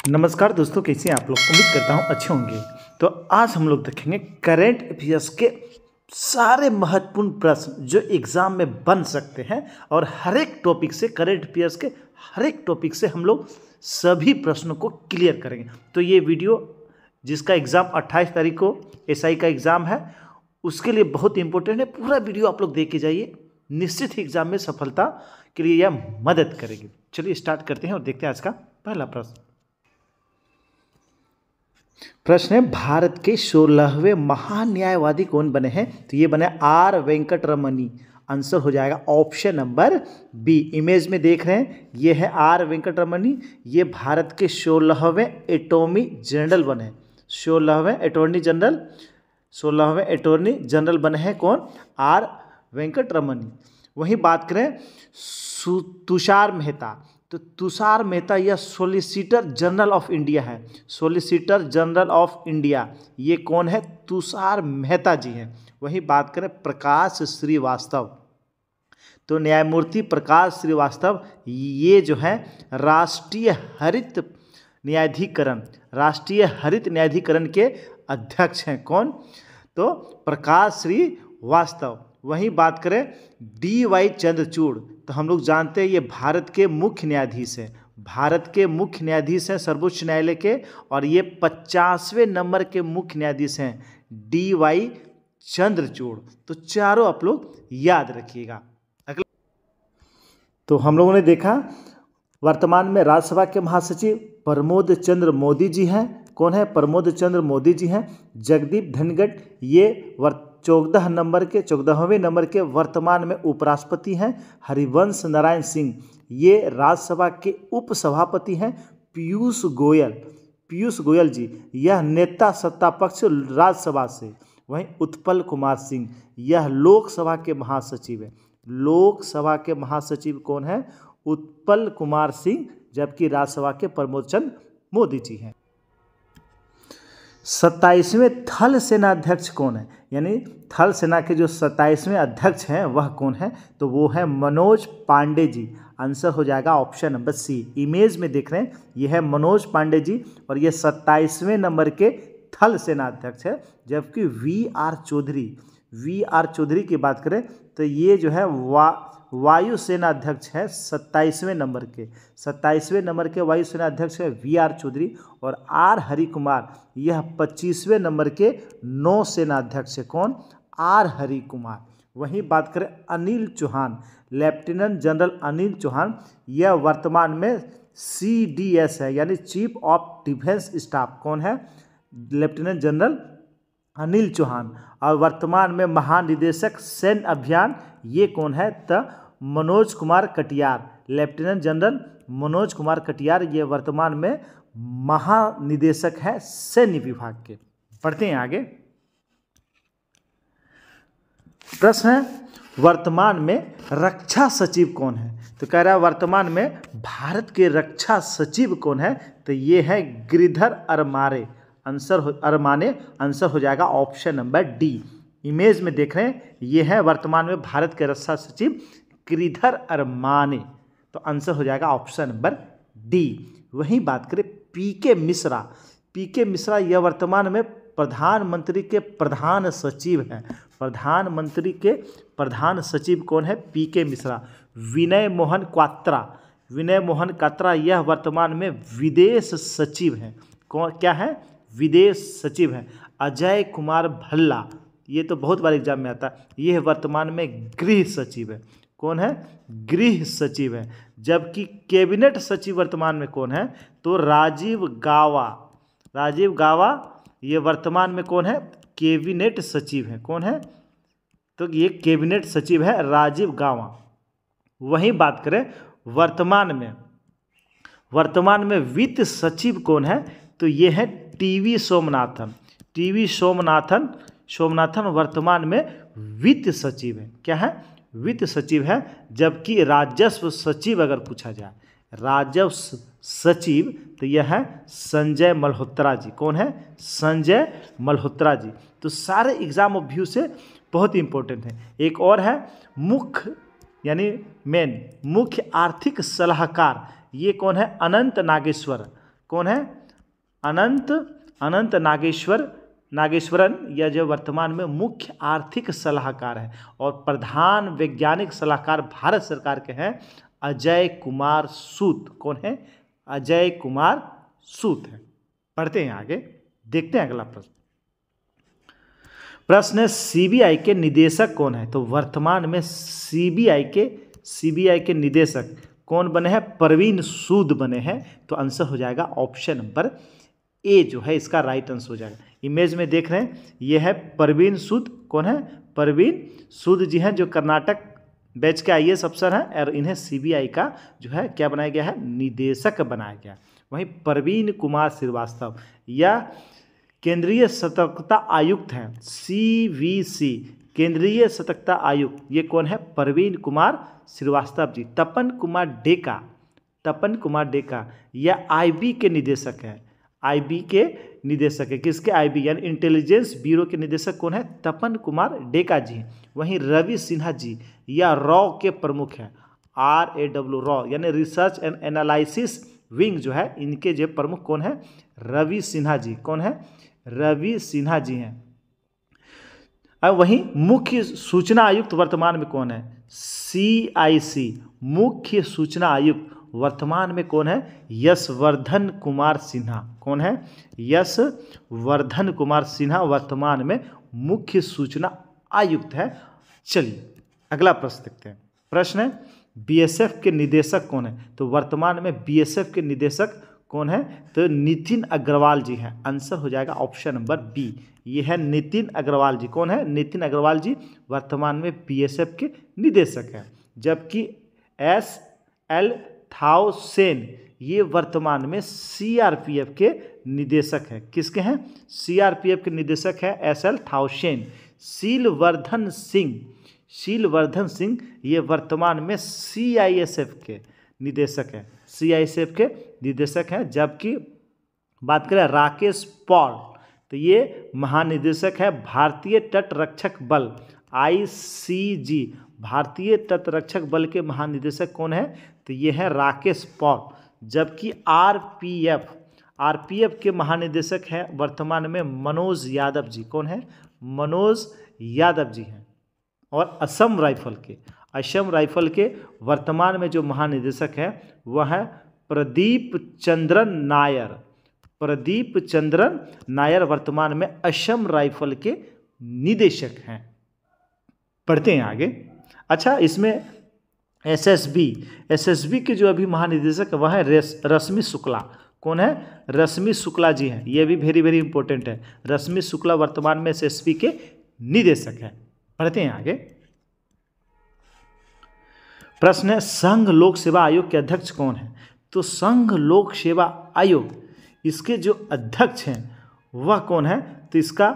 नमस्कार दोस्तों, कैसे हैं आप लोग। उम्मीद करता हूँ अच्छे होंगे। तो आज हम लोग देखेंगे करंट अफेयर्स के सारे महत्वपूर्ण प्रश्न जो एग्जाम में बन सकते हैं और हर एक टॉपिक से करंट अफेयर्स के हर एक टॉपिक से हम लोग सभी प्रश्नों को क्लियर करेंगे। तो ये वीडियो जिसका एग्ज़ाम 28 तारीख को एसआई का एग्ज़ाम है उसके लिए बहुत इंपॉर्टेंट है। पूरा वीडियो आप लोग देख के जाइए, निश्चित ही एग्जाम में सफलता के लिए यह मदद करेगी। चलिए स्टार्ट करते हैं और देखते हैं आज का पहला प्रश्न है, भारत के 16वें महान्यायवादी कौन बने हैं। तो ये बने आर वेंकट रमनी। आंसर हो जाएगा ऑप्शन नंबर बी। इमेज में देख रहे हैं, ये है आर वेंकट रमनी। ये भारत के 16वें अटॉर्नी जनरल बने हैं। 16वें अटॉर्नी जनरल बने हैं कौन, आर वेंकट रमनी। वहीं बात करें तुषार मेहता, तो तुषार मेहता यह सॉलिसिटर जनरल ऑफ इंडिया है। सॉलिसिटर जनरल ऑफ इंडिया ये कौन है, तुषार मेहता जी हैं। वहीं बात करें प्रकाश श्रीवास्तव, तो न्यायमूर्ति प्रकाश श्रीवास्तव ये जो है राष्ट्रीय हरित न्यायाधिकरण के अध्यक्ष हैं। कौन, तो प्रकाश श्रीवास्तव। वहीं बात करें डी.वाई. चंद्रचूड़, तो हम लोग जानते हैं ये भारत के मुख्य न्यायाधीश हैं सर्वोच्च न्यायालय के, और ये 50वें नंबर के मुख्य न्यायाधीश हैं डी.वाई. चंद्रचूड़। तो चारों आप लोग याद रखिएगा। अगला, तो हम लोगों ने देखा वर्तमान में राज्यसभा के महासचिव प्रमोद चंद्र मोदी जी हैं। कौन है, प्रमोद चंद्र मोदी जी हैं। जगदीप धनखड़ ये 14वें नंबर के वर्तमान में उपराष्ट्रपति हैं। हरिवंश नारायण सिंह ये राज्यसभा के उपसभापति हैं। पीयूष गोयल जी यह नेता सत्ता पक्ष राज्यसभा से। वहीं उत्पल कुमार सिंह यह लोकसभा के महासचिव हैं। लोकसभा के महासचिव कौन है, उत्पल कुमार सिंह, जबकि राज्यसभा के प्रमोद चंद्र मोदी जी हैं। 27वें थल सेना अध्यक्ष कौन है, यानी थल सेना के जो 27वें अध्यक्ष हैं वह कौन है, तो वो है मनोज पांडे जी। आंसर हो जाएगा ऑप्शन नंबर सी। इमेज में देख रहे हैं, ये है मनोज पांडे जी और ये 27वें नंबर के थल सेना अध्यक्ष है। जबकि वी आर चौधरी की बात करें तो ये जो है वायुसेना अध्यक्ष है 27वें नंबर के वायुसेना अध्यक्ष है वी आर चौधरी। और आर हरि कुमार यह 25वें नंबर के नौसेना अध्यक्ष है। कौन, आर हरि कुमार। वहीं बात करें अनिल चौहान, लेफ्टिनेंट जनरल अनिल चौहान यह वर्तमान में CDS है, यानी चीफ ऑफ डिफेंस स्टाफ। कौन है, लेफ्टिनेंट जनरल अनिल चौहान। और वर्तमान में महानिदेशक सैन्य अभियान ये कौन है, तो मनोज कुमार कटियार। लेफ्टिनेंट जनरल मनोज कुमार कटियार ये वर्तमान में महानिदेशक है सैन्य विभाग के। पढ़ते हैं आगे। प्रश्न है, वर्तमान में रक्षा सचिव कौन है। तो कह रहा है वर्तमान में भारत के रक्षा सचिव कौन है, तो ये है गिरिधर अरमाने। आंसर हो जाएगा ऑप्शन नंबर डी। इमेज में देख रहे हैं, ये है वर्तमान में भारत के रक्षा सचिव गिरिधर अरमाने। तो आंसर हो जाएगा ऑप्शन नंबर डी। वहीं बात करें पीके मिश्रा यह वर्तमान में प्रधानमंत्री के प्रधान सचिव हैं। प्रधानमंत्री के प्रधान सचिव कौन है, पीके मिश्रा। विनय मोहन क्वात्रा यह वर्तमान में विदेश सचिव हैं। कौन, क्या है, विदेश सचिव हैं। अजय कुमार भल्ला ये तो बहुत बार एग्जाम में आता है, ये वर्तमान में गृह सचिव है। कौन है, गृह सचिव है। जबकि कैबिनेट सचिव वर्तमान में कौन है, तो राजीव गावा ये वर्तमान में कौन है, कैबिनेट सचिव है। कौन है, तो ये कैबिनेट सचिव है राजीव गावा। वहीं बात करें वर्तमान में वित्त सचिव कौन है, तो ये है टीवी सोमनाथन वर्तमान में वित्त सचिव है। क्या है, वित्त सचिव है। जबकि राजस्व सचिव अगर पूछा जाए, राजस्व सचिव, तो यह है संजय मल्होत्रा जी। कौन है, संजय मल्होत्रा जी। तो सारे एग्जाम ऑफ व्यू से बहुत इंपॉर्टेंट है। एक और है मुख्य आर्थिक सलाहकार, ये कौन है, अनंत नागेश्वर। कौन है? अनंत नागेश्वरन, या जो वर्तमान में मुख्य आर्थिक सलाहकार है। और प्रधान वैज्ञानिक सलाहकार भारत सरकार के हैं अजय कुमार सूद। कौन है? अजय कुमार सूद है। पढ़ते हैं आगे, देखते हैं अगला प्रश्न। प्रश्न है सीबीआई के निदेशक कौन है? तो वर्तमान में सीबीआई के निदेशक कौन बने हैं? परवीन सूद बने हैं। तो आंसर हो जाएगा ऑप्शन नंबर ए जो है इसका राइट आंसर हो जाएगा। इमेज में देख रहे हैं, ये है परवीन सूद। कौन है? परवीन सूद जी हैं, जो कर्नाटक बैच के आईएएस अफसर हैं, और इन्हें सीबीआई का जो है क्या बनाया गया है? निदेशक बनाया गया। वहीं प्रवीण कुमार श्रीवास्तव या केंद्रीय सतर्कता आयुक्त हैं, सीवीसी केंद्रीय सतर्कता आयुक्त, ये कौन है? प्रवीण कुमार श्रीवास्तव जी। तपन कुमार डेका यह आईबी के निदेशक है। आईबी के निदेशक है, किसके? आईबी यानी इंटेलिजेंस ब्यूरो के निदेशक कौन है? तपन कुमार डेका जी। वहीं रवि सिन्हा जी या रॉ के प्रमुख हैं, RAW रॉ यानी रिसर्च एंड एनालिसिस विंग जो है, इनके जो प्रमुख कौन है? रवि सिन्हा जी। कौन है? रवि सिन्हा जी हैं। अब वहीं मुख्य सूचना आयुक्त वर्तमान में कौन है? CIC मुख्य सूचना आयुक्त वर्तमान में कौन है? यशवर्धन कुमार सिन्हा। कौन है? यशवर्धन कुमार सिन्हा वर्तमान में मुख्य सूचना आयुक्त है। चलिए अगला प्रश्न देखते हैं। प्रश्न है बीएसएफ के निदेशक कौन है? तो वर्तमान में बीएसएफ के निदेशक कौन है? तो नितिन अग्रवाल जी हैं। आंसर हो जाएगा ऑप्शन नंबर बी, ये है नितिन अग्रवाल जी। कौन है? नितिन अग्रवाल जी वर्तमान में बीएसएफ के निदेशक हैं। जबकि SL थाउसेन ये वर्तमान में सीआरपीएफ के निदेशक हैं। किसके हैं? सीआरपीएफ के निदेशक हैं SL थाउसेन। शीलवर्धन सिंह ये वर्तमान में सीआईएसएफ के निदेशक हैं। सीआईएसएफ के निदेशक हैं। जबकि बात करें राकेश पॉल, तो ये महानिदेशक है भारतीय तटरक्षक बल ICG। भारतीय तटरक्षक बल के महानिदेशक कौन है? तो ये है राकेश पॉल। जबकि आरपीएफ के महानिदेशक हैं वर्तमान में मनोज यादव जी। कौन है? मनोज यादव जी हैं। और असम राइफल के वर्तमान में जो महानिदेशक हैं वह है प्रदीप चंद्रन नायर वर्तमान में असम राइफल के निदेशक हैं। पढ़ते हैं आगे। अच्छा, इसमें एसएसबी के जो अभी महानिदेशक है वह है रश्मि शुक्ला। कौन है? रश्मि शुक्ला जी हैं। ये भी वेरी वेरी इंपॉर्टेंट है। रश्मि शुक्ला वर्तमान में एसएसबी के निदेशक हैं। पढ़ते हैं आगे। प्रश्न है संघ लोक सेवा आयोग के अध्यक्ष कौन है? तो संघ लोक सेवा आयोग इसके जो अध्यक्ष हैं वह कौन है? तो इसका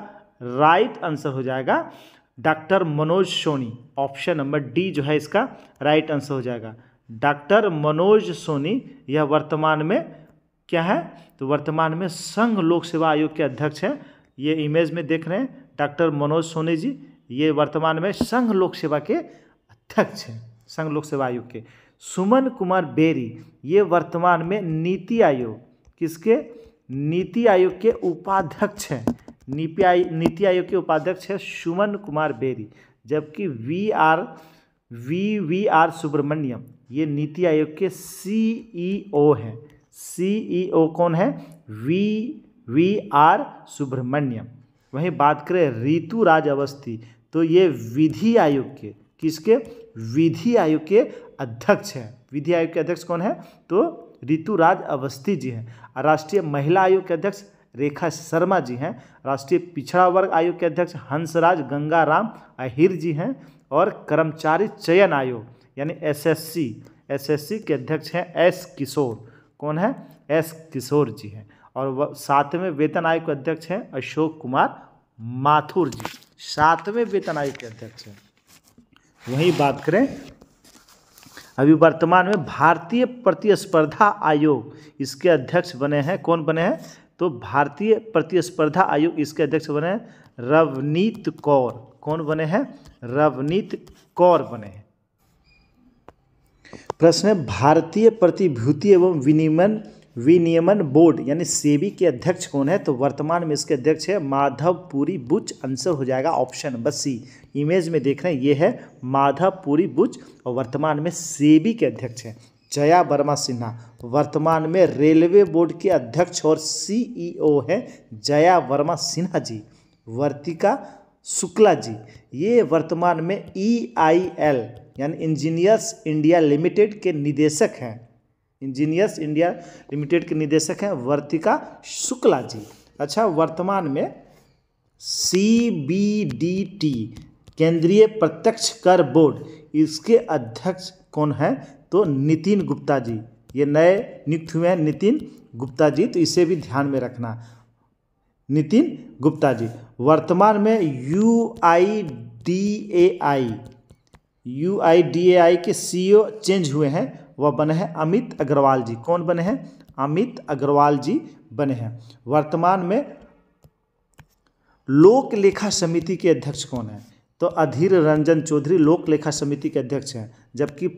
राइट आंसर हो जाएगा doctor Manoj Soni. Option number D जो है इसका राइट आंसर हो जाएगा। डॉक्टर मनोज सोनी यह वर्तमान में क्या है? तो वर्तमान में संघ लोक सेवा आयोग के अध्यक्ष हैं। ये इमेज में देख रहे हैं डॉक्टर मनोज सोनी जी, ये वर्तमान में संघ लोक सेवा के अध्यक्ष हैं, संघ लोक सेवा आयोग के। सुमन कुमार बेरी ये वर्तमान में नीति आयोग किसके? नीति आयोग के उपाध्यक्ष हैं। नीति आयोग के उपाध्यक्ष है सुमन कुमार बेरी। जबकि वी आर सुब्रमण्यम ये नीति आयोग के CEO हैं। CEO कौन है? V R Subramanyam. वहीं बात करें ऋतु राज अवस्थी, तो ये विधि आयोग के किसके? विधि आयोग के अध्यक्ष हैं। विधि आयोग के अध्यक्ष कौन है? तो ऋतु राज अवस्थी जी हैं। राष्ट्रीय महिला आयोग के अध्यक्ष रेखा शर्मा जी हैं। राष्ट्रीय पिछड़ा वर्ग आयोग के अध्यक्ष हंसराज गंगाराम अहिर जी हैं। और कर्मचारी चयन आयोग यानी SSC के अध्यक्ष हैं S किशोर। कौन है? S किशोर जी हैं। और वह 7वें वेतन आयोग के अध्यक्ष हैं अशोक कुमार माथुर जी। 7वें वेतन आयोग के अध्यक्ष हैं। वहीं बात करें अभी वर्तमान में भारतीय प्रतिस्पर्धा आयोग इसके अध्यक्ष बने हैं। कौन बने हैं? तो भारतीय प्रतिस्पर्धा आयोग इसके अध्यक्ष बने हैं रवनीत कौर। कौन बने हैं? रवनीत कौर बने हैं। प्रश्न है भारतीय प्रतिभूति एवं विनियमन बोर्ड यानी सेबी के अध्यक्ष कौन है? तो वर्तमान में इसके अध्यक्ष है माधवपुरी बुच। आंसर हो जाएगा ऑप्शन नंबर सी। इमेज में देख रहे हैं ये है माधवपुरी बुच और वर्तमान में सेबी के अध्यक्ष हैं। जया वर्मा सिन्हा वर्तमान में रेलवे बोर्ड के अध्यक्ष और सीईओ है जया वर्मा सिन्हा जी। वर्तिका शुक्ला जी ये वर्तमान में EIL यानी इंजीनियर्स इंडिया लिमिटेड के निदेशक हैं। इंजीनियर्स इंडिया लिमिटेड के निदेशक हैं वर्तिका शुक्ला जी। अच्छा, वर्तमान में CBDT केंद्रीय प्रत्यक्ष कर बोर्ड इसके अध्यक्ष कौन है? तो नितिन गुप्ता जी। ये नए नियुक्त हुए हैं नितिन गुप्ता जी, तो इसे भी ध्यान में रखना, नितिन गुप्ता जी। वर्तमान में UIDAI के CEO चेंज हुए हैं, वह बने हैं अमित अग्रवाल जी। कौन बने हैं? अमित अग्रवाल जी बने हैं। वर्तमान में लोक लेखा समिति के अध्यक्ष कौन है? तो अधीर रंजन चौधरी लोक लेखा समिति के अध्यक्ष हैं। जबकि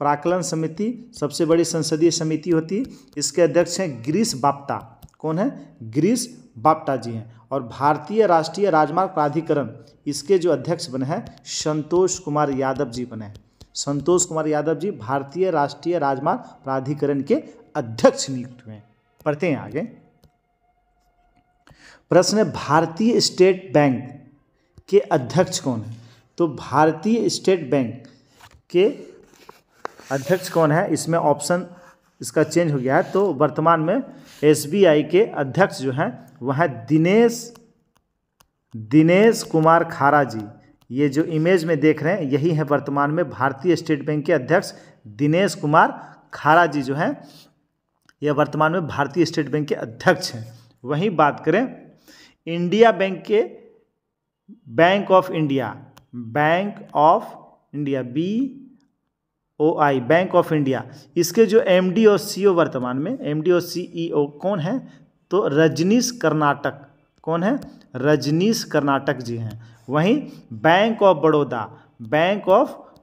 प्राक्कलन समिति सबसे बड़ी संसदीय समिति होती है, इसके अध्यक्ष हैं गिरीश बाप्ता। कौन है? गिरीश बाप्ता जी हैं। और भारतीय राष्ट्रीय राजमार्ग प्राधिकरण इसके जो अध्यक्ष बने हैं संतोष कुमार यादव जी बने हैं। संतोष कुमार यादव जी भारतीय राष्ट्रीय राजमार्ग प्राधिकरण के अध्यक्ष नियुक्त हुए। पढ़ते हैं आगे। प्रश्न है भारतीय स्टेट बैंक के अध्यक्ष कौन है? तो भारतीय स्टेट बैंक के अध्यक्ष कौन है? इसमें ऑप्शन इसका चेंज हो गया है। तो वर्तमान में SBI के अध्यक्ष जो हैं वह है दिनेश कुमार खारा जी। ये जो इमेज में देख रहे हैं यही है वर्तमान में भारतीय स्टेट बैंक के अध्यक्ष दिनेश कुमार खारा जी जो हैं, यह वर्तमान में भारतीय स्टेट बैंक के अध्यक्ष हैं। वहीं बात करें इंडिया बैंक के bank of India BOI bank of India, इसके जो MD और CEO वर्तमान में MD और CEO कौन है? तो रजनीश कर्नाटक। कौन है? रजनीश कर्नाटक जी हैं। वहीं बैंक ऑफ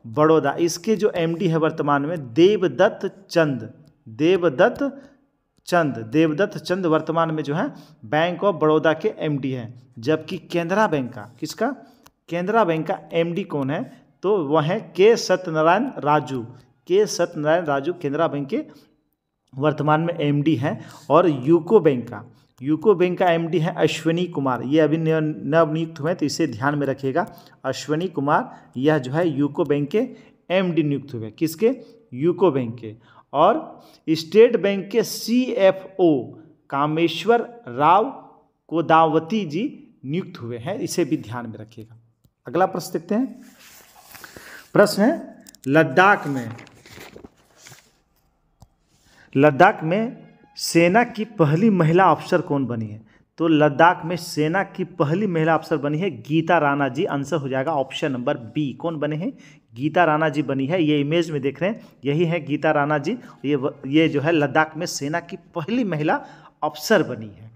बड़ौदा इसके जो MD है वर्तमान में देवदत्त चंद वर्तमान में जो है बैंक ऑफ बड़ौदा के MD हैं। जबकि केनरा बैंक का MD कौन है? तो वह है के सत्यनारायण राजू केनरा बैंक के वर्तमान में MD हैं। और यूको बैंक का MD है अश्विनी कुमार। ये अभी नवनियुक्त हुए तो इसे ध्यान में रखिएगा। अश्विनी कुमार यह जो है यूको बैंक के MD नियुक्त हुए। किसके? यूको बैंक के। और स्टेट बैंक के CFO कामेश्वर राव कोदावती जी नियुक्त हुए हैं, इसे भी ध्यान में रखिएगा। अगला प्रश्न देखते हैं। प्रश्न है लद्दाख में सेना की पहली महिला अफसर कौन बनी है? तो लद्दाख में सेना की पहली महिला अफसर बनी है गीता राणा जी। आंसर हो जाएगा ऑप्शन नंबर बी। कौन बने हैं? गीता राणा जी बनी है। ये इमेज में देख रहे हैं यही है गीता राणा जी। ये जो है लद्दाख में सेना की पहली महिला अफसर बनी है।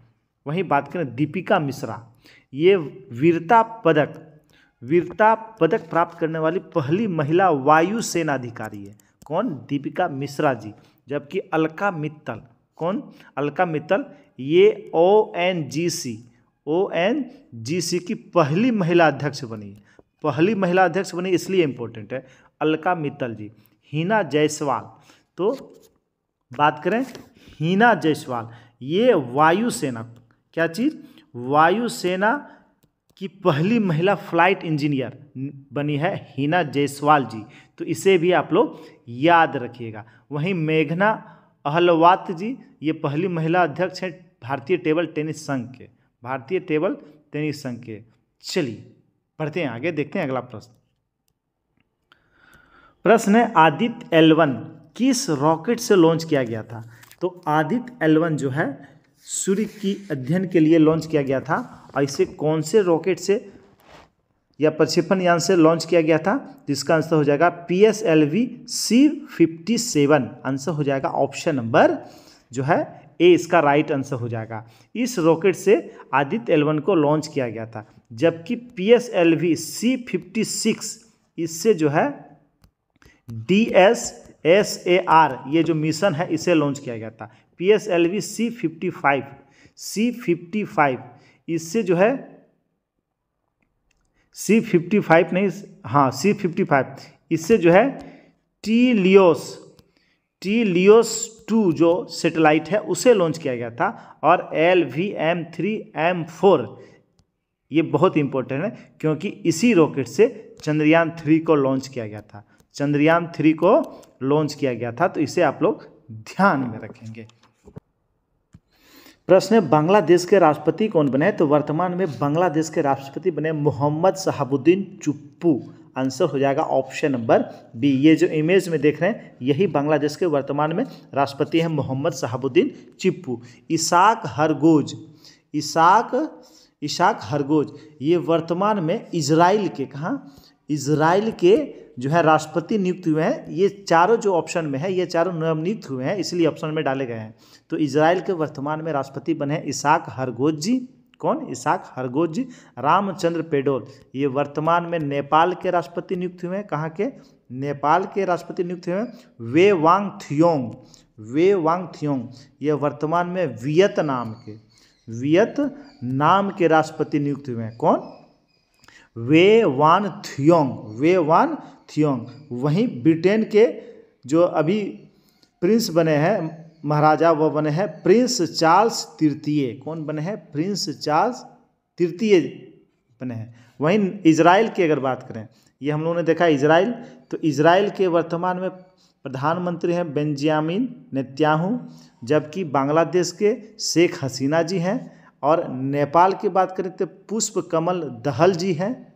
वहीं बात करें दीपिका मिश्रा, ये वीरता पदक प्राप्त करने वाली पहली महिला वायुसेना अधिकारी है। कौन? दीपिका मिश्रा जी। जबकि अलका मित्तल, कौन? अलका मित्तल ये ONGC की पहली महिला अध्यक्ष बनी इसलिए इम्पोर्टेंट है अलका मित्तल जी। हिना जायसवाल, तो बात करें हिना जायसवाल, ये वायुसेना क्या चीज़? वायुसेना की पहली महिला फ्लाइट इंजीनियर बनी है हिना जायसवाल जी, तो इसे भी आप लोग याद रखिएगा। वहीं मेघना अहलवात जी ये पहली महिला अध्यक्ष हैं भारतीय टेबल टेनिस संघ के। चलिए पढ़ते हैं आगे, देखते हैं अगला प्रश्न है आदित्य L1 किस रॉकेट से लॉन्च किया गया था? तो आदित्य L1 जो है सूर्य की अध्ययन के लिए लॉन्च किया गया था। और इसे कौन से रॉकेट से या प्रक्षेपण यान से लॉन्च किया गया था? जिसका आंसर हो जाएगा PSLV C-57। आंसर हो जाएगा ऑप्शन नंबर जो है ए, इसका राइट आंसर हो जाएगा। इस रॉकेट से आदित्य L1 को लॉन्च किया गया था। जबकि PSLV C-56 इससे जो है DS SAR ये जो मिशन है इसे लॉन्च किया गया था। PSLV C55 इससे जो है C55 नहीं, हाँ C55 इससे जो है टी लियोस 2 जो सैटेलाइट है उसे लॉन्च किया गया था। और LVM-3M4 ये बहुत इंपॉर्टेंट है क्योंकि इसी रॉकेट से चंद्रयान 3 को लॉन्च किया गया था। चंद्रयान 3 को लॉन्च किया गया था, तो इसे आप लोग ध्यान में रखेंगे। प्रश्न है बांग्लादेश के राष्ट्रपति कौन बने? तो वर्तमान में बांग्लादेश के राष्ट्रपति बने मोहम्मद शहाबुद्दीन चुप्पू। आंसर हो जाएगा ऑप्शन नंबर बी। ये जो इमेज में देख रहे हैं यही बांग्लादेश के वर्तमान में राष्ट्रपति हैं, मोहम्मद शहाबुद्दीन चिप्पू। इसाक हरगोज ये वर्तमान में इजराइल के, कहाँ, इजराइल के जो है राष्ट्रपति नियुक्त हुए हैं। ये चारों जो ऑप्शन में है ये चारों नवनियुक्त हुए हैं, इसलिए ऑप्शन में डाले गए हैं। तो इजराइल के वर्तमान में राष्ट्रपति बने हैं इसाक हरगोज जी। कौन? इसाक हरगोज जी। रामचंद्र पौडेल ये वर्तमान में नेपाल के राष्ट्रपति नियुक्त हुए हैं। कहाँ के? नेपाल के राष्ट्रपति नियुक्त हुए हैं। वे वांग थियोंग ये वर्तमान में वियतनाम के राष्ट्रपति नियुक्त हुए हैं। कौन? वे वान थियोंग। वहीं ब्रिटेन के जो अभी प्रिंस बने हैं, महाराजा, वो बने हैं प्रिंस चार्ल्स तृतीय। कौन बने हैं? प्रिंस चार्ल्स तृतीय बने हैं। वहीं इजराइल की अगर बात करें, ये हम लोगों ने देखा इजराइल, तो इजराइल के वर्तमान में प्रधानमंत्री हैं बेंजामिन नेतन्याहू, जबकि बांग्लादेश के शेख हसीना जी हैं। और नेपाल की बात करें तो पुष्पकमल दहल जी हैं।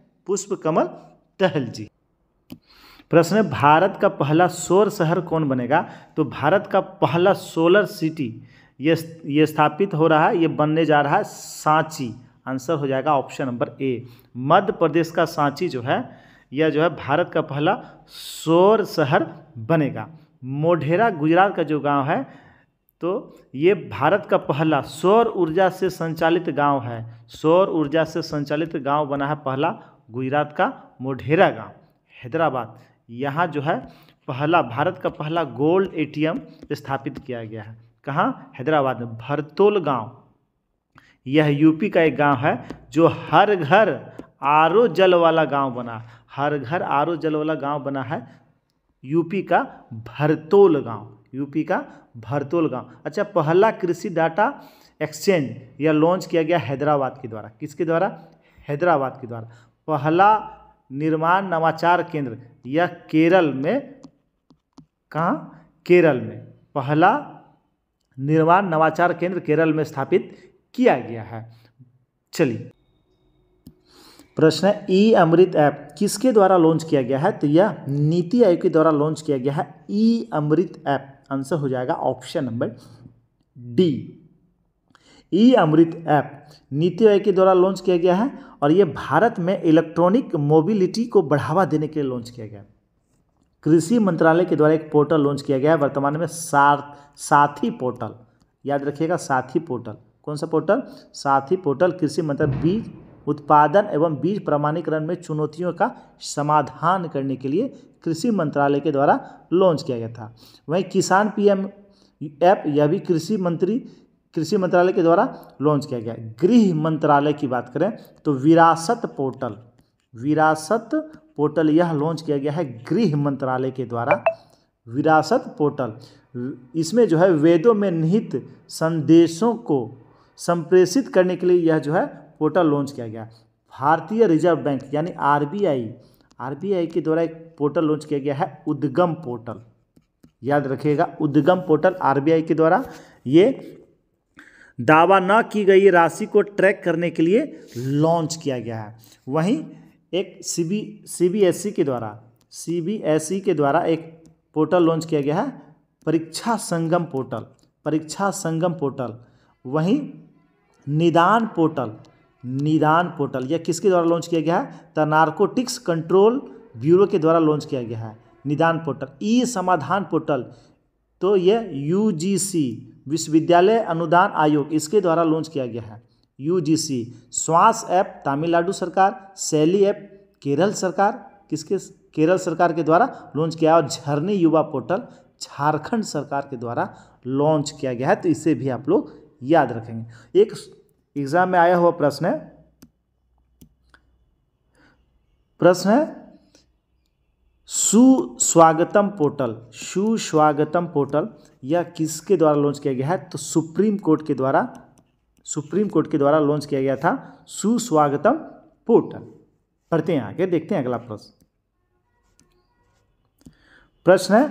प्रश्न है भारत का पहला सौर शहर कौन बनेगा? तो भारत का पहला सोलर सिटी ये स्थापित हो रहा है, ये बनने जा रहा है सांची। आंसर हो जाएगा option number A. Madhya Pradesh का सांची जो है यह जो है भारत का पहला सौर शहर बनेगा। मोढेरा गुजरात का जो गांव है, तो ये भारत का पहला सौर ऊर्जा से संचालित गांव है। सौर ऊर्जा से संचालित गांव बना है पहला गुजरात का मोढेरा गांव, हैदराबाद। यहाँ जो है भारत का पहला गोल्ड ATM स्थापित किया गया है। कहाँ? हैदराबाद में भरतोल गांव। यह यूपी का एक गांव है जो हर घर RO जल वाला गांव बना। हर घर RO जल वाला गांव बना है यूपी का भरतोल गांव। अच्छा, पहला कृषि डाटा एक्सचेंज यह लॉन्च किया गया हैदराबाद के द्वारा। किसके द्वारा? हैदराबाद के द्वारा। पहला निर्माण नवाचार केंद्र यह केरल में, कहाँ? केरल में पहला निर्माण नवाचार केंद्र केरल में स्थापित किया गया है। चलिए, प्रश्न है ई अमृत ऐप किसके द्वारा लॉन्च किया गया है? तो यह नीति आयोग के द्वारा लॉन्च किया गया है ई अमृत ऐप। आंसर हो जाएगा ऑप्शन नंबर डी। ई अमृत ऐप नीति आयोग के द्वारा लॉन्च किया गया है और ये भारत में इलेक्ट्रॉनिक मोबिलिटी को बढ़ावा देने के लिए लॉन्च किया गया। कृषि मंत्रालय के द्वारा एक पोर्टल लॉन्च किया गया है वर्तमान में, साथी पोर्टल। याद रखिएगा, साथी पोर्टल। कौन सा पोर्टल? साथी पोर्टल। कृषि मंत्रालय बीज उत्पादन एवं बीज प्रमाणीकरण में चुनौतियों का समाधान करने के लिए कृषि मंत्रालय के द्वारा लॉन्च किया गया था। वहीं किसान PM ऐप यह भी कृषि मंत्रालय के द्वारा लॉन्च किया गया। गृह मंत्रालय की बात करें तो विरासत पोर्टल यह लॉन्च किया गया है गृह मंत्रालय के द्वारा। विरासत पोर्टल, इसमें जो है वेदों में निहित संदेशों को संप्रेषित करने के लिए यह जो है पोर्टल लॉन्च किया गया। भारतीय रिजर्व बैंक यानी RBI के द्वारा एक पोर्टल लॉन्च किया गया है, उद्गम पोर्टल। याद रखिएगा, उद्गम पोर्टल RBI के द्वारा। ये दावा न की गई राशि को ट्रैक करने के लिए लॉन्च किया गया है। वहीं एक CBSE के द्वारा एक पोर्टल लॉन्च किया गया है, परीक्षा संगम पोर्टल। वहीं निदान पोर्टल यह किसके द्वारा लॉन्च किया गया है? तो नारकोटिक्स कंट्रोल ब्यूरो के द्वारा लॉन्च किया गया है निदान पोर्टल। ई समाधान पोर्टल, तो यह UGC विश्वविद्यालय अनुदान आयोग इसके द्वारा लॉन्च किया गया है। UGC। श्वास ऐप तमिलनाडु सरकार, शैली ऐप केरल सरकार, किसके केरल सरकार के द्वारा लॉन्च किया और झरनी युवा पोर्टल झारखंड सरकार के द्वारा लॉन्च किया गया है। तो इसे भी आप लोग याद रखेंगे। एक एग्जाम में आया हुआ प्रश्न है सुस्वागतम पोर्टल यह किसके द्वारा लॉन्च किया गया है? तो सुप्रीम कोर्ट के द्वारा लॉन्च किया गया था सुस्वागतम पोर्टल। पढ़ते हैं आगे, देखते हैं अगला प्रश्न है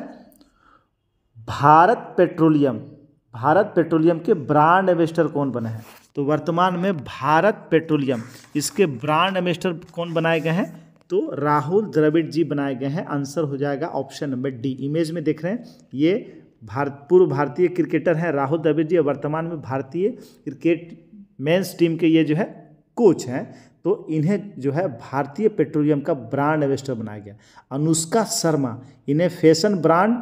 भारत पेट्रोलियम के ब्रांड एम्बेसडर कौन बने हैं? तो वर्तमान में भारत पेट्रोलियम इसके ब्रांड एम्बेसडर कौन बनाए गए हैं? तो राहुल द्रविड़ जी बनाए गए हैं। आंसर हो जाएगा ऑप्शन नंबर डी। इमेज में देख रहे हैं, ये पूर्व भारतीय क्रिकेटर हैं राहुल द्रविड़ जी, वर्तमान में भारतीय क्रिकेट मेंस टीम के ये जो है कोच हैं। तो इन्हें जो है भारतीय पेट्रोलियम का ब्रांड एम्बेसडर बनाया गया। अनुष्का शर्मा, इन्हें फैशन ब्रांड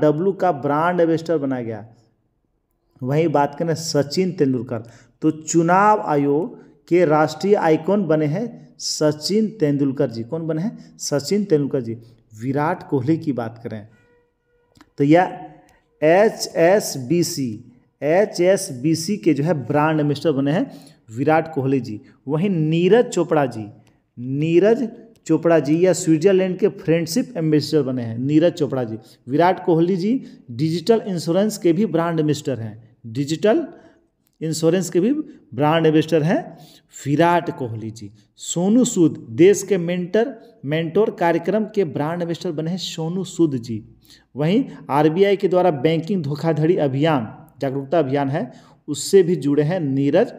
डब्लू का ब्रांड एम्बेसडर बनाया गया। वहीं बात करें सचिन तेंदुलकर, तो चुनाव आयोग के राष्ट्रीय आइकॉन बने हैं सचिन तेंदुलकर जी। कौन बने हैं? सचिन तेंदुलकर जी। विराट कोहली की बात करें तो यह HSBC के जो है ब्रांड एम्बेसडर बने हैं विराट कोहली जी। वहीं नीरज चोपड़ा जी या स्विट्जरलैंड के फ्रेंडशिप एम्बेसडर बने हैं नीरज चोपड़ा जी। विराट कोहली जी डिजिटल इंश्योरेंस के भी ब्रांड एम्बेसडर हैं विराट कोहली जी। सोनू सूद देश के मेंटोर कार्यक्रम के ब्रांड एम्बेसडर बने हैं सोनू सूद जी। वहीं RBI के द्वारा बैंकिंग धोखाधड़ी जागरूकता अभियान है, उससे भी जुड़े हैं नीरज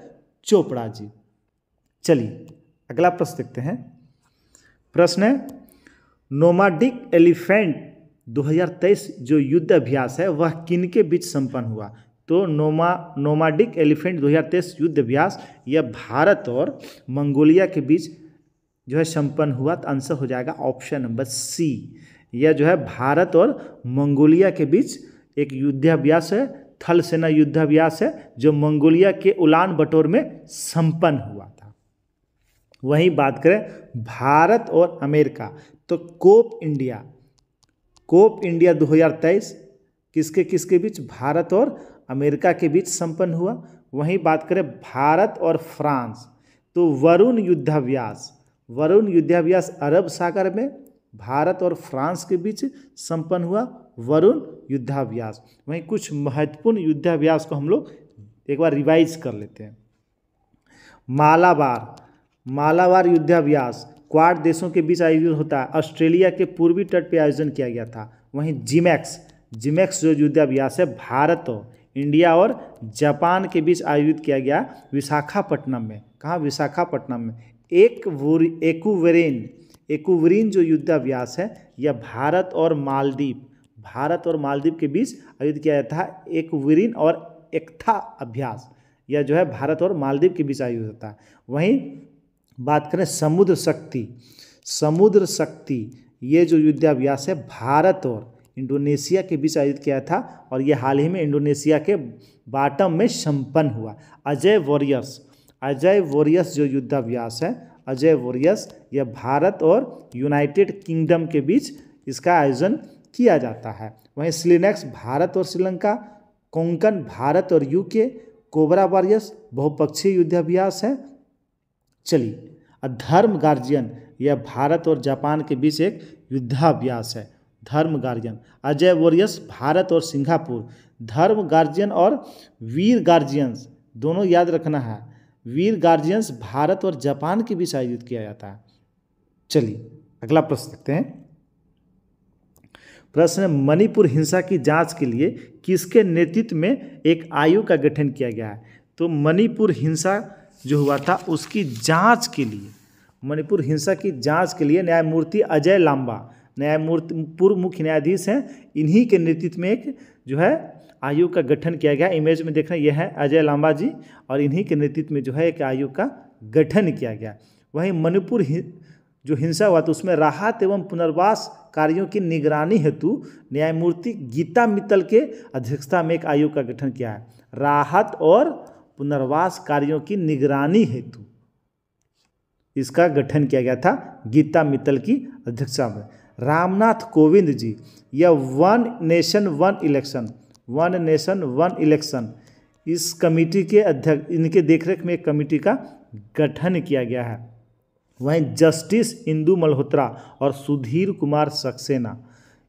चोपड़ा जी। चलिए अगला प्रश्न देखते हैं। प्रश्न है नोमाडिक एलिफेंट 2023 जो युद्ध अभ्यास है वह किनके बीच संपन्न हुआ? तो नोमाडिक एलिफेंट 2023 युद्ध अभ्यास यह भारत और मंगोलिया के बीच जो है संपन्न हुआ। तो आंसर हो जाएगा ऑप्शन नंबर सी। यह जो है भारत और मंगोलिया के बीच एक युद्धाभ्यास है, थल सेना युद्धाभ्यास है, जो मंगोलिया के उलान बटोर में संपन्न हुआ था। वहीं बात करें भारत और अमेरिका, तो कोप इंडिया 2023 किसके बीच? भारत और अमेरिका के बीच संपन्न हुआ। वहीं बात करें भारत और फ्रांस, तो वरुण युद्धाभ्यास अरब सागर में भारत और फ्रांस के बीच संपन्न हुआ वरुण युद्धाभ्यास। वहीं कुछ महत्वपूर्ण युद्धाभ्यास को हम लोग एक बार रिवाइज कर लेते हैं। मालाबार युद्धाभ्यास क्वाड देशों के बीच आयोजित होता है, ऑस्ट्रेलिया के पूर्वी तट पर आयोजन किया गया था। वहीं जिमेक्स जो युद्धाभ्यास है भारत और इंडिया और जापान के बीच आयोजित किया गया विशाखापट्टनम में। कहाँ? विशाखापट्टनम में। एक्वेरिन जो युद्धाभ्यास है यह भारत और मालदीव के बीच आयोजित किया जाता है। एक्वेरिन और एक्था अभ्यास यह जो है भारत और मालदीव के बीच आयोजित होता है। वहीं बात करें समुद्र शक्ति ये जो युद्धाभ्यास है भारत और इंडोनेशिया के बीच आयोजित किया था और यह हाल ही में इंडोनेशिया के बाटम में संपन्न हुआ। अजय वॉरियर्स जो युद्धाभ्यास है यह भारत और यूनाइटेड किंगडम के बीच इसका आयोजन किया जाता है। वहीं स्लिनेक्स भारत और श्रीलंका, कोंकण भारत और यूके, कोबरा वॉरियर्स बहुपक्षीय युद्धाभ्यास है। चलिए धर्म गार्जियन यह भारत और जापान के बीच एक युद्धाभ्यास है। धर्म गार्जियन अजय वॉरियर्स भारत और सिंगापुर, धर्म गार्जियन और वीर गार्जियंस दोनों याद रखना है। वीर गार्जियंस भारत और जापान के बीच आयोजित किया जाता है। चलिए अगला प्रश्न देखते हैं। प्रश्न मणिपुर हिंसा की जांच के लिए किसके नेतृत्व में एक आयोग का गठन किया गया है? तो मणिपुर हिंसा जो हुआ था उसकी जांच के लिए, मणिपुर हिंसा की जांच के लिए न्यायमूर्ति अजय लांबा पूर्व मुख्य न्यायाधीश हैं, इन्हीं के नेतृत्व में एक जो है आयोग का गठन किया गया। इमेज में देख रहे हैं यह है अजय लांबा जी और इन्हीं के नेतृत्व में जो है एक आयोग का गठन किया गया। वहीं मणिपुर जो हिंसा हुआ तो उसमें राहत एवं पुनर्वास कार्यों की निगरानी हेतु न्यायमूर्ति गीता मित्तल के अध्यक्षता में एक आयोग का गठन किया है। राहत और पुनर्वास कार्यों की निगरानी हेतु इसका गठन किया गया था गीता मित्तल की अध्यक्षता में। रामनाथ कोविंद जी, यह वन नेशन वन इलेक्शन इस कमेटी के अध्यक्ष, इनके देखरेख में एक कमेटी का गठन किया गया है। वहीं जस्टिस इंदु मल्होत्रा और सुधीर कुमार सक्सेना,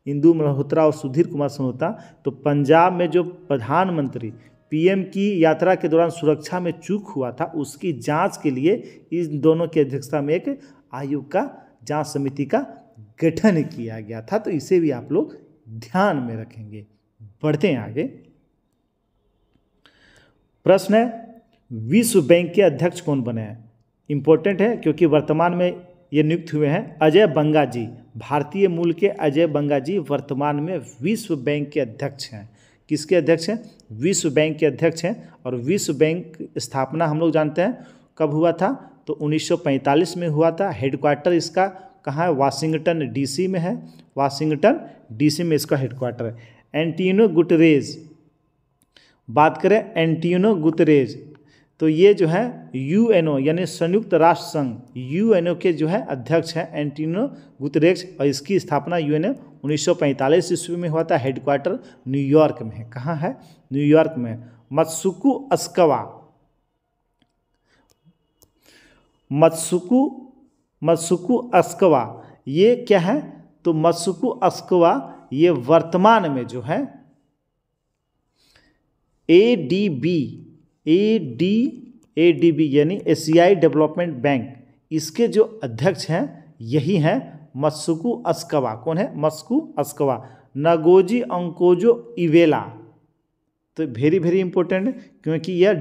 इंदु मल्होत्रा और सुधीर कुमार सक्सेना, तो पंजाब में जो प्रधानमंत्री पीएम की यात्रा के दौरान सुरक्षा में चूक हुआ था उसकी जांच के लिए इन दोनों की अध्यक्षता में एक आयोग का जांच समिति का गठन किया गया था। तो इसे भी आप लोग ध्यान में रखेंगे। बढ़ते हैं आगे। प्रश्न है, विश्व बैंक के अध्यक्ष कौन बने हैं? इंपॉर्टेंट है क्योंकि वर्तमान में ये नियुक्त हुए हैं अजय बंगा जी। भारतीय मूल के अजय बंगा जी वर्तमान में विश्व बैंक के अध्यक्ष हैं। किसके अध्यक्ष हैं? विश्व बैंक के अध्यक्ष हैं। और विश्व बैंक स्थापना हम लोग जानते हैं कब हुआ था, तो 1945 में हुआ था। हेडक्वार्टर इसका कहाँ है? वाशिंगटन डीसी में है। वाशिंगटन डीसी में इसका हेडक्वार्टर है। एंटोनियो गुटेरेस, बात करें एंटोनियो गुटेरेस, तो ये जो है यूएनओ यानी संयुक्त राष्ट्र संघ यूएनओ के जो है अध्यक्ष हैं एंटोनियो गुटेरेस। और इसकी स्थापना यूएनओ 1945 ईस्वी में हुआ था। हेडक्वार्टर न्यूयॉर्क में है। कहाँ है? न्यूयॉर्क में। मत्सुको अस्कवा ये क्या है? तो मत्सुको अस्कवा ये वर्तमान में जो है एडीबी यानी एशियाई डेवलपमेंट बैंक, इसके जो अध्यक्ष हैं यही हैं मत्सुको अस्कवा। कौन है? मत्सुको अस्कवा। नगोजी अंकोजो इवेला, तो वेरी वेरी इंपॉर्टेंट है क्योंकि यह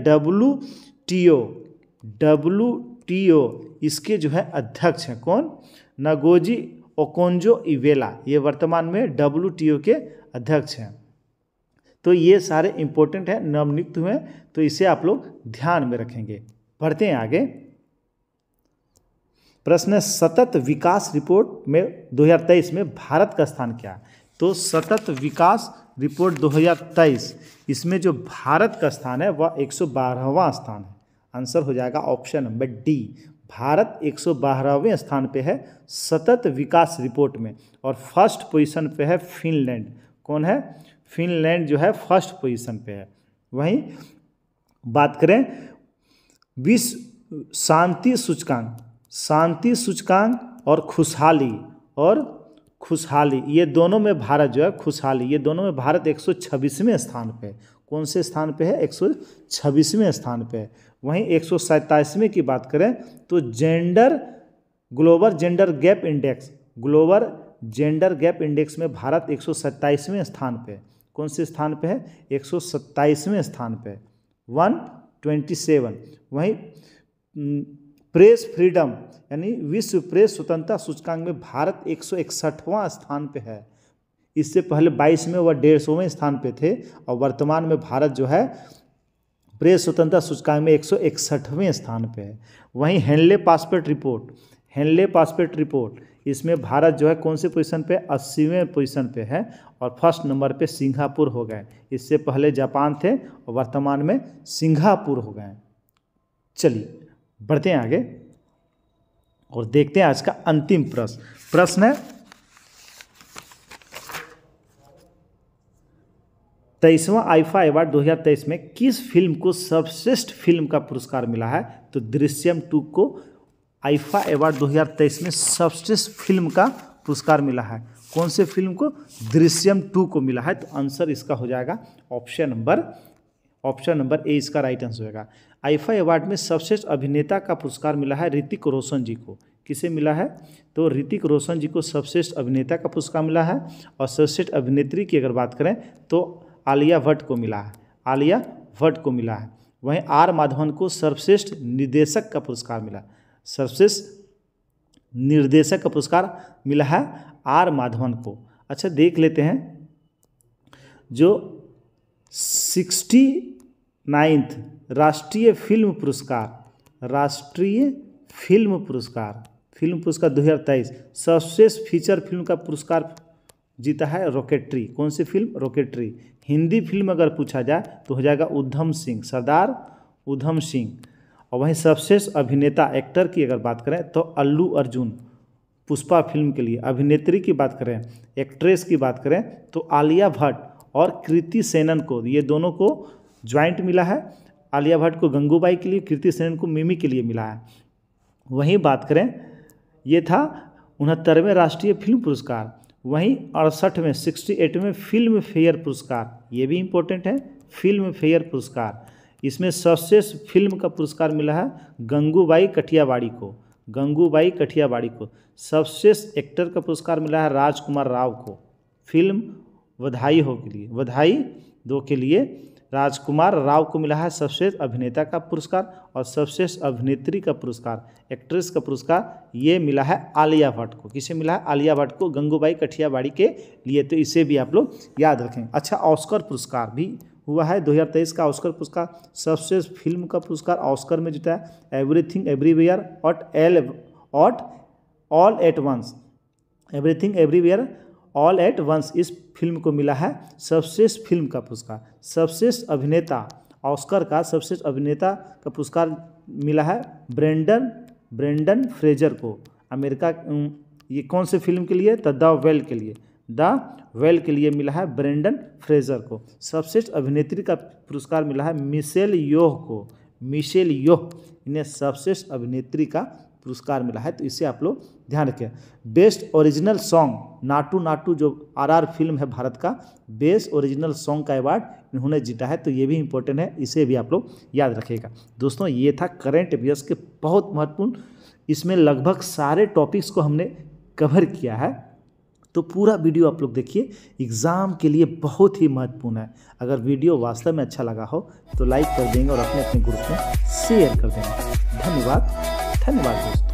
डब्ल्यूटीओ इसके जो है अध्यक्ष हैं। कौन? नगोजी ओकोंजो इवेला, ये वर्तमान में डब्ल्यूटीओ के अध्यक्ष हैं। तो ये सारे इंपॉर्टेंट हैं, नवनियुक्त हुए, तो इसे आप लोग ध्यान में रखेंगे। बढ़ते हैं आगे। प्रश्न है, सतत विकास रिपोर्ट में 2023 में भारत का स्थान क्या है? तो सतत विकास रिपोर्ट 2023 इसमें जो भारत का स्थान है वह 112वां स्थान है। आंसर हो जाएगा ऑप्शन नंबर डी। भारत 112वें स्थान पे है सतत विकास रिपोर्ट में। और फर्स्ट पोजीशन पे है फिनलैंड। कौन है? फिनलैंड जो है फर्स्ट पोजीशन पे है। वहीं बात करें विश्व शांति सूचकांक और खुशहाली ये दोनों में भारत जो है खुशहाली ये दोनों में भारत 126वें स्थान पे है। कौन से स्थान पे है? 126वें स्थान पे है। वहीं 127वें की बात करें तो ग्लोबल जेंडर गैप इंडेक्स में भारत 127वें स्थान पे है। कौन से स्थान पे है? 127वें स्थान पे, 127। वहीं प्रेस फ्रीडम यानी विश्व प्रेस स्वतंत्रता सूचकांक में भारत 161वां स्थान पे है। इससे पहले 22 में वह 150वें स्थान पे थे और वर्तमान में भारत जो है प्रेस स्वतंत्रता सूचकांक में 161वें स्थान पे है। वहीं हेनले पासपोर्ट रिपोर्ट इसमें भारत जो है कौन से पोजीशन पे? 80वें पोजीशन पे है। और फर्स्ट नंबर पे सिंगापुर हो गए। इससे पहले जापान थे और वर्तमान में सिंगापुर हो गए। चलिए बढ़ते हैं आगे और देखते हैं आज का अंतिम प्रश्न है 23वां आईफा अवार्ड 2023 में किस फिल्म को सर्वश्रेष्ठ फिल्म का पुरस्कार मिला है? तो दृश्यम 2 को आईफा अवार्ड 2023 में सर्वश्रेष्ठ फिल्म का पुरस्कार मिला है। कौन से फिल्म को? दृश्यम 2 को मिला है। तो आंसर इसका हो जाएगा ऑप्शन नंबर ए इसका राइट आंसर होगा। आईफा अवार्ड में सर्वश्रेष्ठ अभिनेता का पुरस्कार मिला है ऋतिक रोशन जी को। किसे मिला है? तो ऋतिक रोशन जी को सर्वश्रेष्ठ अभिनेता का पुरस्कार मिला है। और सर्वश्रेष्ठ अभिनेत्री की अगर बात करें तो आलिया भट्ट को मिला है। वहीं आर माधवन को सर्वश्रेष्ठ निर्देशक का पुरस्कार मिला। सर्वश्रेष्ठ निर्देशक का पुरस्कार मिला है आर माधवन को। अच्छा देख लेते हैं जो 69th राष्ट्रीय फिल्म पुरस्कार 2023 सर्वश्रेष्ठ फीचर फिल्म का पुरस्कार जीता है रॉकेटरी। कौन सी फिल्म? रॉकेटरी। हिंदी फिल्म अगर पूछा जाए तो हो जाएगा सरदार उधम सिंह। और वहीं सर्वश्रेष्ठ अभिनेता एक्टर की अगर बात करें तो अल्लू अर्जुन पुष्पा फिल्म के लिए। अभिनेत्री की बात करें, एक्ट्रेस की बात करें तो आलिया भट्ट और कृति सेनन को, ये दोनों को ज्वाइंट मिला है। आलिया भट्ट को गंगूबाई के लिए, कृति सेनन को मिमी के लिए मिला है। वहीं बात करें, ये था 69वें राष्ट्रीय फिल्म पुरस्कार। वहीं 68वें फिल्म फेयर पुरस्कार, ये भी इम्पोर्टेंट है, फिल्म फेयर पुरस्कार। इसमें सर्वश्रेष्ठ फिल्म का पुरस्कार मिला है गंगूबाई कठियावाड़ी को, गंगूबाई कठियावाड़ी को। सर्वश्रेष्ठ एक्टर का पुरस्कार मिला है राजकुमार राव को, फिल्म बधाई हो के लिए, बधाई 2 के लिए राजकुमार राव को मिला है सर्वश्रेष्ठ अभिनेता का पुरस्कार। और सर्वश्रेष्ठ अभिनेत्री का पुरस्कार, एक्ट्रेस का पुरस्कार, ये मिला है आलिया भट्ट को। किसे मिला है? आलिया भट्ट को, गंगूबाई कठियावाड़ी के लिए। तो इसे भी आप लोग याद रखें। अच्छा, ऑस्कर पुरस्कार भी हुआ है 2023 का ऑस्कर पुरस्कार। सर्वश्रेष्ठ फिल्म का पुरस्कार ऑस्कर में जीता है everything everywhere all at once, everything everywhere all at once, इस फिल्म को मिला है सर्वश्रेष्ठ फिल्म का पुरस्कार। सर्वश्रेष्ठ अभिनेता, ऑस्कर का सर्वश्रेष्ठ अभिनेता का पुरस्कार मिला है ब्रेंडन फ्रेजर को, अमेरिका। ये कौन से फिल्म के लिए? द वेल के लिए, द वेल के लिए मिला है ब्रेंडन फ्रेजर को। सर्वश्रेष्ठ अभिनेत्री का पुरस्कार मिला है मिशेल योह को, मिशेल योह, इन्हें सर्वश्रेष्ठ अभिनेत्री का पुरस्कार मिला है। तो इसे आप लोग ध्यान रखें। Best original song, Naatu Naatu जो आरआर फिल्म है भारत का, बेस्ट ओरिजिनल सॉन्ग का अवार्ड इन्होंने जीता है। तो ये भी इंपॉर्टेंट है, इसे भी आप लोग याद रखिएगा। दोस्तों, ये था करंट अफेयर्स के बहुत महत्वपूर्ण, इसमें लगभग सारे टॉपिक्स को हमने कवर किया है। तो पूरा वीडियो आप लोग देखिए, एग्ज़ाम के लिए बहुत ही महत्वपूर्ण है। अगर वीडियो वास्तव में अच्छा लगा हो तो लाइक कर देंगे और अपने अपने ग्रुप में शेयर कर देंगे। धन्यवाद दोस्तों।